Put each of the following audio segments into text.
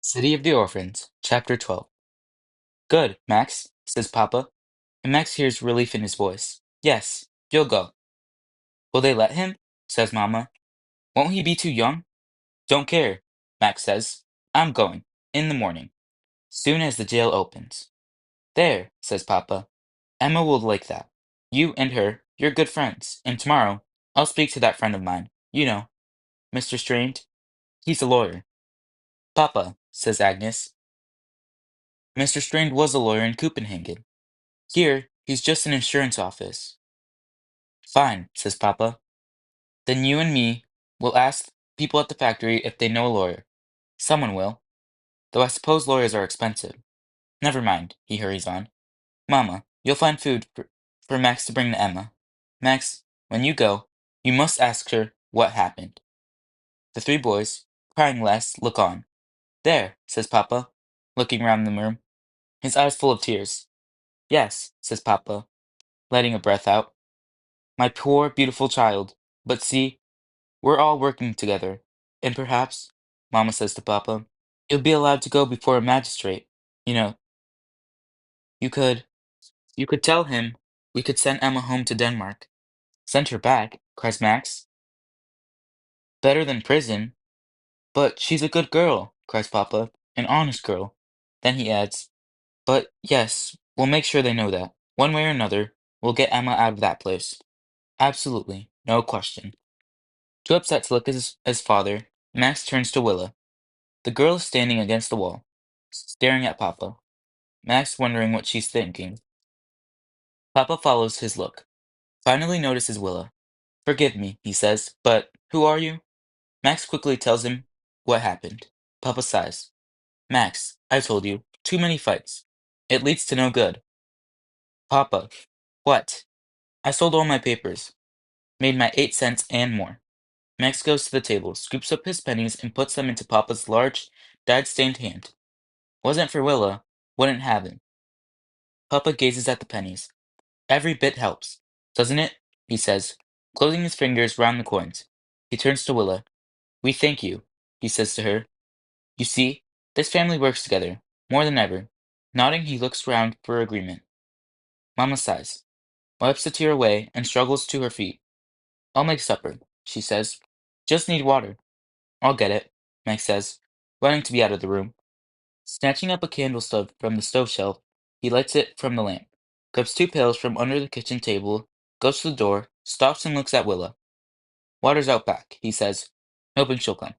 City of the Orphans, Chapter 12. Good, Max, says Papa, and Max hears relief in his voice. Yes, you'll go. Will they let him? Says Mama. Won't he be too young? Don't care, Max says. I'm going, in the morning, soon as the jail opens. There, says Papa. Emma will like that. You and her, you're good friends, and tomorrow I'll speak to that friend of mine. You know, Mr. Strange. He's a lawyer. Papa, says Agnes. Mr. Strange was a lawyer in Copenhagen. Here, he's just an insurance office. Fine, says Papa. Then you and me will ask people at the factory if they know a lawyer. Someone will. Though I suppose lawyers are expensive. Never mind, he hurries on. Mama, you'll find food for Max to bring to Emma. Max, when you go, you must ask her what happened. The three boys, crying less, look on. There, says Papa, looking round the room, his eyes full of tears. Yes, says Papa, letting a breath out. My poor, beautiful child. But see, we're all working together. And perhaps, Mamma says to Papa, you'll be allowed to go before a magistrate. You know, you could, you could tell him we could send Emma home to Denmark. Send her back, cries Max. Better than prison. But she's a good girl, cries Papa. An honest girl. Then he adds, but yes, we'll make sure they know that. One way or another, we'll get Emma out of that place. Absolutely, no question. Too upset to look at his father, Max turns to Willa. The girl is standing against the wall, staring at Papa. Max wondering what she's thinking. Papa follows his look. Finally notices Willa. Forgive me, he says, but who are you? Max quickly tells him what happened. Papa sighs. Max, I told you, too many fights. It leads to no good. Papa, what? I sold all my papers. Made my 8 cents and more. Max goes to the table, scoops up his pennies, and puts them into Papa's large, dyed-stained hand. Wasn't for Willa, wouldn't have him. Papa gazes at the pennies. Every bit helps, doesn't it? He says, closing his fingers round the coins. He turns to Willa. We thank you, he says to her. You see, this family works together, more than ever. Nodding, he looks round for agreement. Mama sighs, wipes a tear away, and struggles to her feet. I'll make supper, she says. Just need water. I'll get it, Max says, running to be out of the room. Snatching up a candle stub from the stove shelf, he lights it from the lamp, grabs two pails from under the kitchen table, goes to the door, stops and looks at Willa. Water's out back, he says, hoping she'll come.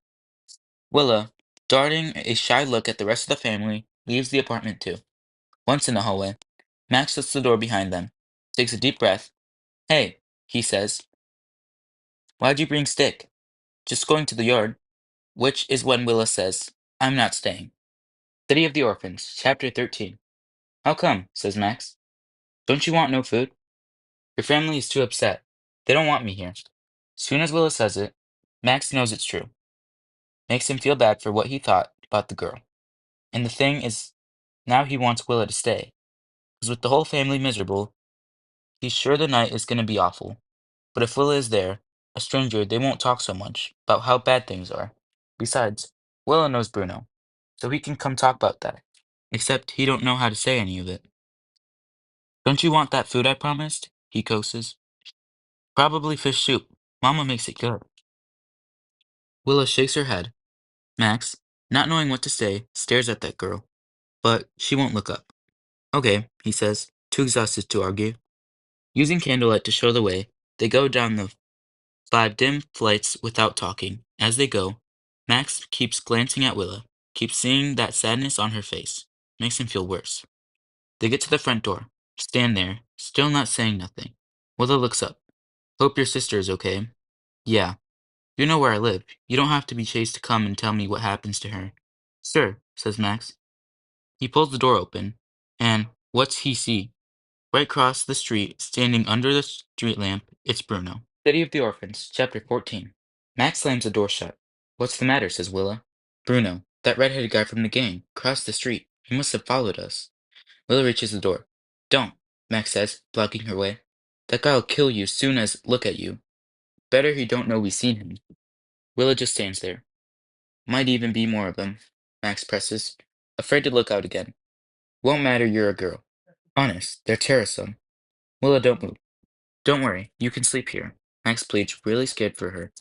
Willa, darting a shy look at the rest of the family, leaves the apartment too. Once in the hallway, Max shuts the door behind them, takes a deep breath. Hey, he says, why'd you bring stick? Just going to the yard. Which is when Willa says, I'm not staying. City of the Orphans, Chapter 13. How come? Says Max. Don't you want no food? Your family is too upset. They don't want me here. Soon as Willa says it, Max knows it's true. Makes him feel bad for what he thought about the girl. And the thing is, now he wants Willa to stay. Because with the whole family miserable, he's sure the night is going to be awful. But if Willa is there, a stranger, they won't talk so much about how bad things are. Besides, Willa knows Bruno, so he can come talk about that. Except he don't know how to say any of it. Don't you want that food I promised? He coaxes. Probably fish soup. Mama makes it good. Willa shakes her head. Max, not knowing what to say, stares at that girl. But she won't look up. Okay, he says, too exhausted to argue. Using candlelight to show the way, they go down the 5 dim flights without talking. As they go, Max keeps glancing at Willa, keeps seeing that sadness on her face. Makes him feel worse. They get to the front door, stand there, still not saying nothing. Willa looks up. Hope your sister is okay. Yeah. You know where I live. You don't have to be chased to come and tell me what happens to her. Sir, says Max. He pulls the door open, and what's he see? Right across the street, standing under the street lamp, it's Bruno. City of the Orphans, Chapter 14. Max slams the door shut. What's the matter, says Willa. Bruno, that red-headed guy from the gang, crossed the street. He must have followed us. Willa reaches the door. Don't, Max says, blocking her way. That guy'll kill you soon as look at you. Better he don't know we seen him. Willa just stands there. Might even be more of them. Max presses, afraid to look out again. Won't matter, you're a girl. Honest, they're terrorsome. Willa, don't move. Don't worry, you can sleep here. Max pleads, really scared for her,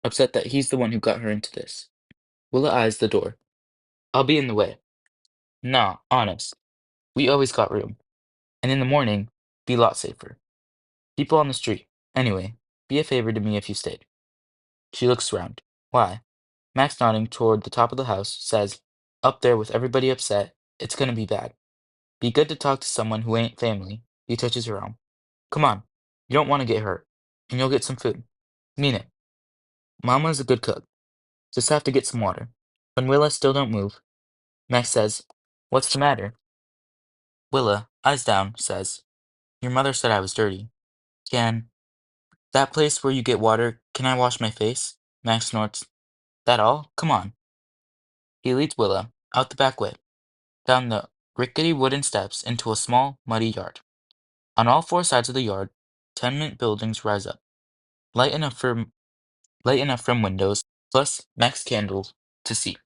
upset that he's the one who got her into this. Willa eyes the door. I'll be in the way. Nah, honest. We always got room. And in the morning, be lot safer. People on the street. Anyway, be a favor to me if you stayed. She looks around. Why? Max, nodding toward the top of the house, says, up there with everybody upset, it's gonna be bad. Be good to talk to someone who ain't family. He touches her arm. Come on. You don't want to get hurt. And you'll get some food. Mean it. Mama's a good cook. Just have to get some water. When Willa still don't move, Max says, what's the matter? Willa, eyes down, says, your mother said I was dirty. Can that place where you get water, can I wash my face? Max snorts. That all? Come on. He leads Willa out the back way, down the rickety wooden steps into a small, muddy yard. On all four sides of the yard, tenement buildings rise up, light enough from windows, plus Max candles to see.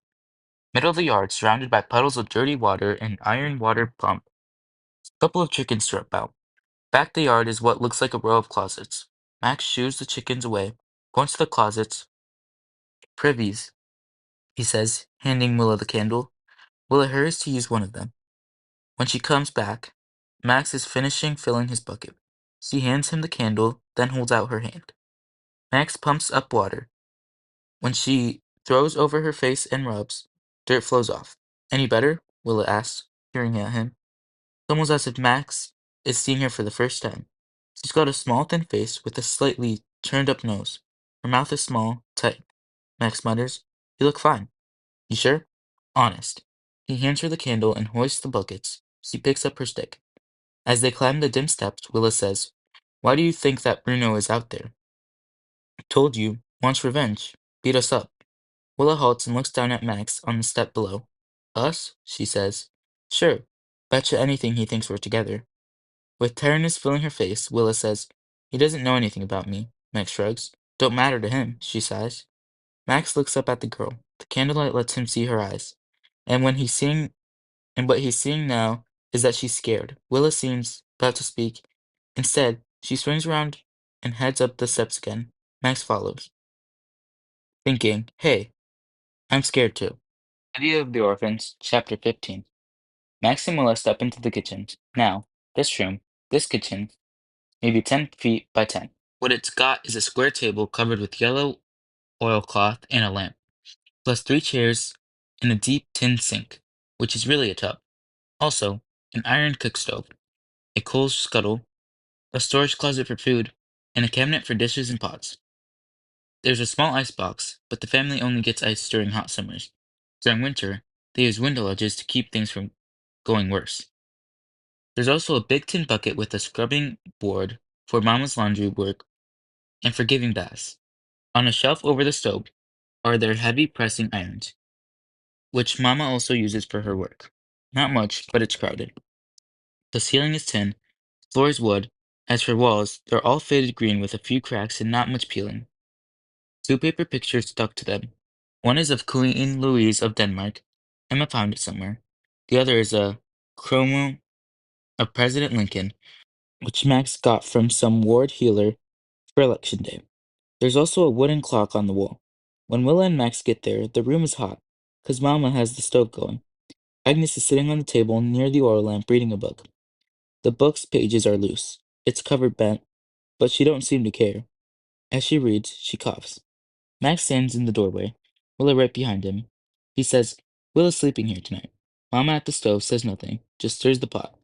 Middle of the yard, surrounded by puddles of dirty water and iron water pump. Couple of chickens strip out. Back the yard is what looks like a row of closets. Max shoos the chickens away, points to the closets. Privies, he says, handing Willa the candle. Willa hurries to use one of them. When she comes back, Max is finishing filling his bucket. She hands him the candle, then holds out her hand. Max pumps up water. When she throws over her face and rubs, dirt flows off. Any better? Willa asks, peering at him. It's almost as if Max is seeing her for the first time. She's got a small, thin face with a slightly turned up nose. Her mouth is small, tight. Max mutters, you look fine. You sure? Honest. He hands her the candle and hoists the buckets. She picks up her stick. As they climb the dim steps, Willa says, why do you think that Bruno is out there? Told you. Wants revenge. Beat us up. Willa halts and looks down at Max on the step below. Us? She says. Sure. Betcha anything he thinks we're together. With tiredness filling her face, Willa says, he doesn't know anything about me. Max shrugs. Don't matter to him, she sighs. Max looks up at the girl. The candlelight lets him see her eyes. And what he's seeing now is that she's scared. Willa seems about to speak. Instead, she swings around and heads up the steps again. Max follows, thinking, hey, I'm scared too. Idea of the Orphans, Chapter 15. Max and Willa step into the kitchen. Now, this room, this kitchen, maybe 10 feet by 10. What it's got is a square table covered with yellow oilcloth and a lamp, plus three chairs and a deep tin sink, which is really a tub. Also, an iron cook stove, a coal scuttle, a storage closet for food, and a cabinet for dishes and pots. There's a small ice box, but the family only gets ice during hot summers. During winter, they use window ledges to keep things from going worse. There's also a big tin bucket with a scrubbing board for Mama's laundry work and for giving baths. On a shelf over the stove are their heavy pressing irons, which Mama also uses for her work. Not much, but it's crowded. The ceiling is tin, floor is wood. As for walls, they're all faded green with a few cracks and not much peeling. Two paper pictures stuck to them. One is of Queen Louise of Denmark. Emma found it somewhere. The other is a chromo of President Lincoln, which Max got from some ward healer for election day. There's also a wooden clock on the wall. When Willa and Max get there, the room is hot, 'cause Mama has the stove going. Agnes is sitting on the table near the oil lamp reading a book. The book's pages are loose. Its cover bent, but she don't seem to care. As she reads, she coughs. Max stands in the doorway, Willa right behind him. He says, Willa's sleeping here tonight. Mama at the stove says nothing, just stirs the pot.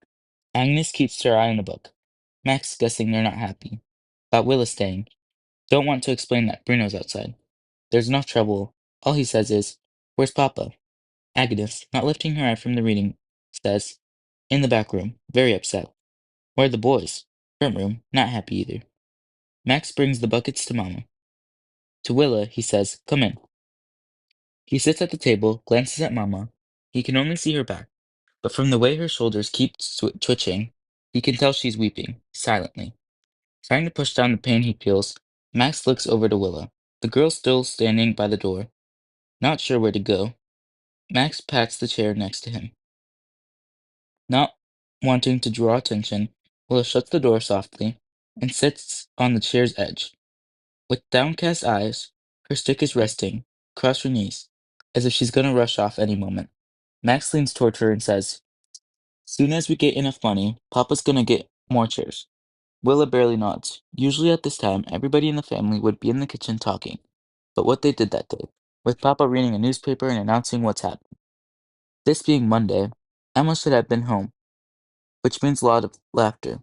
Agnes keeps her eye on the book. Max guessing they're not happy. About Willa staying. Don't want to explain that Bruno's outside. There's enough trouble. All he says is, where's Papa? Agnes, not lifting her eye from the reading, says, in the back room, very upset. Where are the boys? Front room, not happy either. Max brings the buckets to Mama. To Willa, he says, come in. He sits at the table, glances at Mama. He can only see her back, but from the way her shoulders keep twitching, he can tell she's weeping, silently. Trying to push down the pain he feels, Max looks over to Willa. The girl's still standing by the door, not sure where to go. Max pats the chair next to him. Not wanting to draw attention, Willa shuts the door softly and sits on the chair's edge. With downcast eyes, her stick is resting across her knees, as if she's gonna rush off any moment. Max leans toward her and says, "Soon as we get enough money, Papa's gonna get more chairs." Willa barely nods. Usually at this time, everybody in the family would be in the kitchen talking. But what they did that day, with Papa reading a newspaper and announcing what's happening. This being Monday, Emma should have been home, which means a lot of laughter.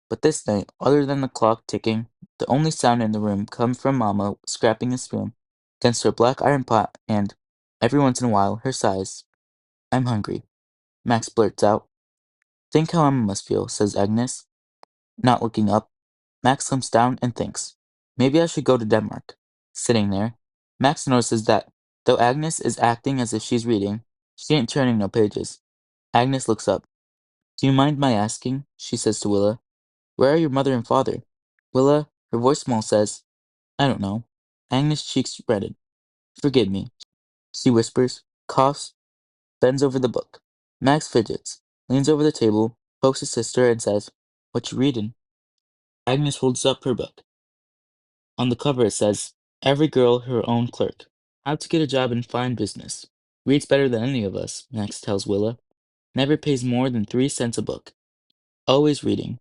But this night, other than the clock ticking, the only sound in the room comes from Mama scrapping a spoon against her black iron pot and, every once in a while, her sighs. "I'm hungry," Max blurts out. "Think how Emma must feel," says Agnes. Not looking up, Max comes down and thinks, "Maybe I should go to Denmark." Sitting there, Max notices that, though Agnes is acting as if she's reading, she ain't turning no pages. Agnes looks up. "Do you mind my asking?" she says to Willa. "Where are your mother and father?" Willa, her voice small, says, "I don't know." Agnes' cheeks redden. "Forgive me," she whispers, coughs, bends over the book. Max fidgets, leans over the table, pokes his sister, and says, "What you readin'?" Agnes holds up her book. On the cover it says, "Every girl her own clerk. How to get a job in fine business." "Reads better than any of us," Max tells Willa. "Never pays more than 3 cents a book. Always reading.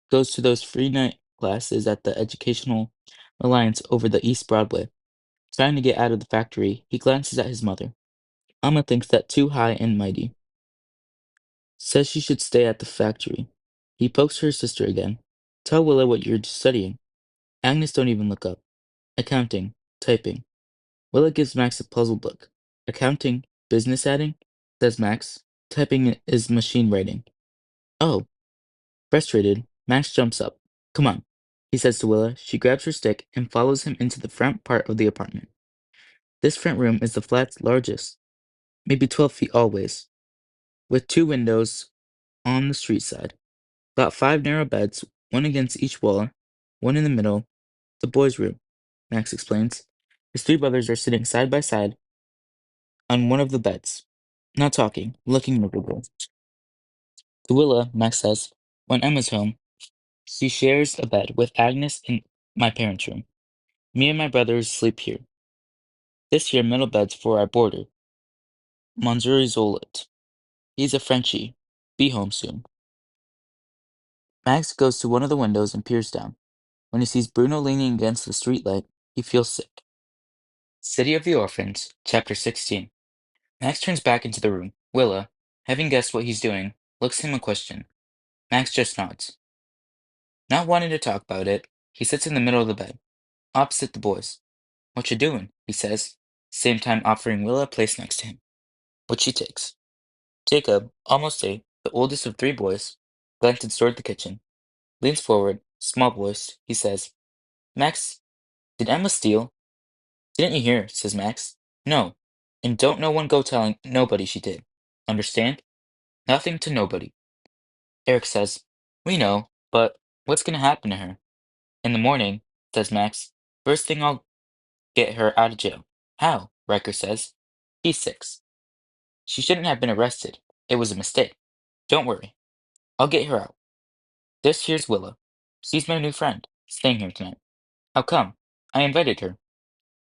Goes to those free night classes at the Educational Alliance over the East Broadway." Trying to get out of the factory, he glances at his mother. Amma thinks that too high and mighty. Says she should stay at the factory. He pokes her sister again. "Tell Willa what you're studying." Agnes don't even look up. "Accounting. Typing." Willa gives Max a puzzled look. "Accounting? Business adding?" says Max. "Typing is machine writing." "Oh." Frustrated, Max jumps up. "Come on," he says to Willa. She grabs her stick and follows him into the front part of the apartment. This front room is the flat's largest, maybe 12 feet always, with 2 windows on the street side. About 5 narrow beds, one against each wall, one in the middle. "The boys' room," Max explains. His 3 brothers are sitting side by side on one of the beds, not talking, looking miserable. To Willa, Max says, "When Emma's home, she shares a bed with Agnes in my parents' room. Me and my brothers sleep here. This here middle bed's for our boarder, Monsieur Zolet. He's a Frenchie. Be home soon." Max goes to one of the windows and peers down. When he sees Bruno leaning against the streetlight, he feels sick. City of the Orphans, Chapter 16. Max turns back into the room. Willa, having guessed what he's doing, looks him a question. Max just nods. Not wanting to talk about it, he sits in the middle of the bed, opposite the boys. "What you doing?" he says, same time offering Willa a place next to him, which she takes. Jacob, almost 8, the oldest of 3 boys, glances toward the kitchen, leans forward, small voiced. He says, "Max, did Emma steal?" "Didn't you hear?" says Max. "No, and don't no one go telling nobody she did. Understand? Nothing to nobody." Eric says, "We know, but what's gonna happen to her?" "In the morning," says Max. "First thing I'll get her out of jail." "How?" Riker says. He's 6. "She shouldn't have been arrested. It was a mistake. Don't worry. I'll get her out. This here's Willa. She's my new friend, staying here tonight." "How come?" "I invited her."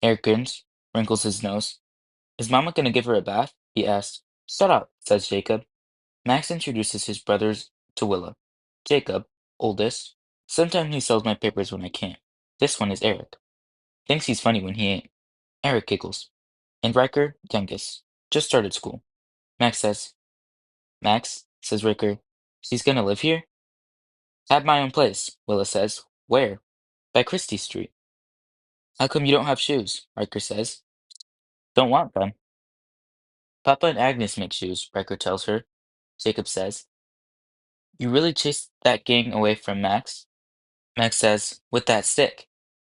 Eric grins, wrinkles his nose. "Is Mama gonna give her a bath?" he asks. "Shut up," says Jacob. Max introduces his brothers to Willa. Jacob, oldest. Sometimes he sells my papers when I can't. This one is Eric. Thinks he's funny when he ain't. Eric giggles. And Riker, youngest. Just started school. Max says, "Max," says Riker, "she's gonna live here?" "Have my own place," Willa says. "Where?" "By Christie Street." "How come you don't have shoes?" Riker says. "Don't want them." "Papa and Agnes make shoes," Riker tells her. Jacob says, "You really chased that gang away from Max?" Max says, "With that stick."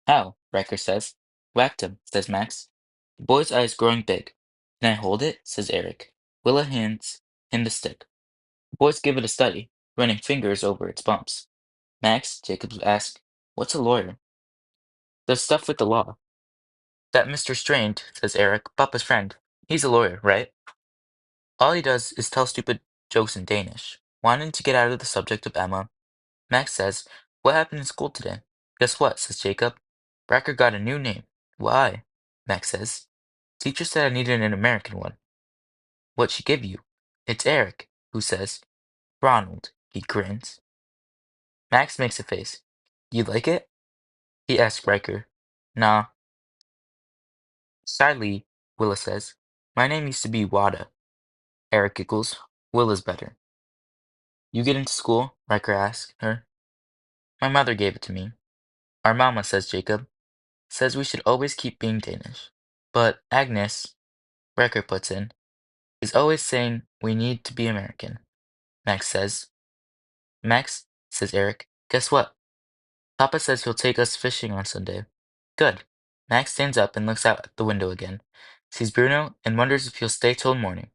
"How?" Riker says. "Whacked him," says Max. The boy's eyes growing big. "Can I hold it?" says Eric. Willa hands him the stick. The boys give it a study, running fingers over its bumps. "Max," Jacobs asks, "what's a lawyer?" "Does stuff with the law." "That Mr. Strange," says Eric, "Papa's friend. He's a lawyer, right?" All he does is tell stupid jokes in Danish. Wanting to get out of the subject of Emma, Max says, "What happened in school today?" "Guess what?" says Jacob. "Wrecker got a new name." "Why?" Max says. "Teacher said I needed an American one." "What'd she give you?" "It's Eric." Who says, "Ronald." He grins. Max makes a face. "You like it?" He asks Riker. "Nah." Shyly, Willa says, "My name used to be Wada." Eric giggles. "Willa's better." "You get into school?" Riker asks her. "My mother gave it to me." "Our mama," says Jacob, "says we should always keep being Danish. But Agnes," Riker puts in, "is always saying we need to be American." Max says. "Max," says Eric, "guess what? Papa says he'll take us fishing on Sunday." "Good." Max stands up and looks out the window again, sees Bruno, and wonders if he'll stay till morning.